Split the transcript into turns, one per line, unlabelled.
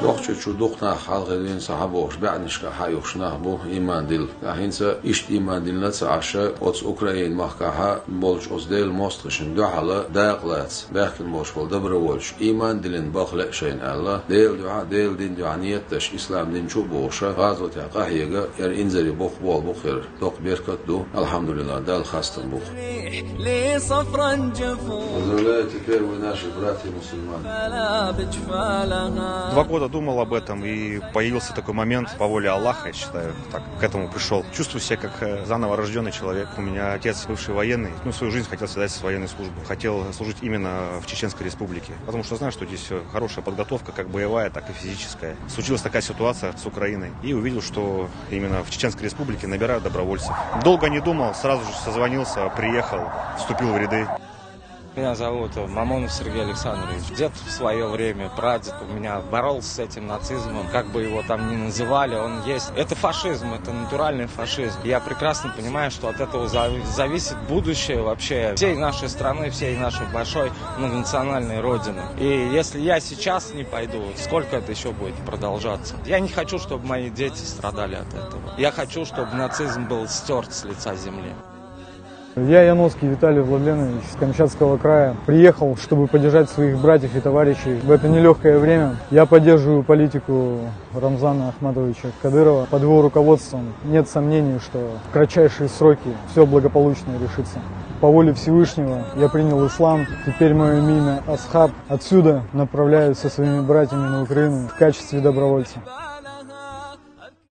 وقت شو دقنا حلقين صحابوش بعدش كحيوش نهبو إيمان دل كهينسا إشت إيمان دل نتس عشا أوتس أوكراين محكها بولش أصديل مستخشن دعالة داقلات بحكن بولش بول دبر بولش إيمان دلين بخلق شين الله ديل دعاء ديل دين دعانية تش إسلام دين شو بوشة غازو تقهيجا ير إنزلي بوخ بول بخير دوق بيركت دو الحمد لله دال خاستن بوخ
لي صفرا جفو
وزولاتي كير وناشي براتي مسلمان
2 года думал об этом, и появился такой момент по воле Аллаха, я считаю, так к этому пришел. Чувствую себя как заново рожденный человек. У меня отец бывший военный, свою жизнь хотел связать с военной службой. Хотел служить именно в Чеченской Республике, потому что знаю, что здесь хорошая подготовка, как боевая, так и физическая. Случилась такая ситуация с Украиной, и увидел, что именно в Чеченской Республике набирают добровольцев. Долго не думал, сразу же созвонился, приехал, вступил в ряды.
Меня зовут Мамонов Сергей Александрович. Дед в свое время, прадед у меня боролся с этим нацизмом. Как бы его там ни называли, он есть. Это фашизм, это натуральный фашизм. Я прекрасно понимаю, что от этого зависит будущее вообще всей нашей страны, всей нашей большой многонациональной родины. И если я сейчас не пойду, сколько это еще будет продолжаться? Я не хочу, чтобы мои дети страдали от этого. Я хочу, чтобы нацизм был стерт с лица земли.
Я Яновский Виталий Владленович из Камчатского края. Приехал, чтобы поддержать своих братьев и товарищей в это нелегкое время. Я поддерживаю политику Рамзана Ахматовича Кадырова. Под его руководством нет сомнений, что в кратчайшие сроки все благополучно решится. По воле Всевышнего я принял ислам. Теперь мое имя Асхаб. Отсюда направляюсь со своими братьями на Украину в качестве добровольца.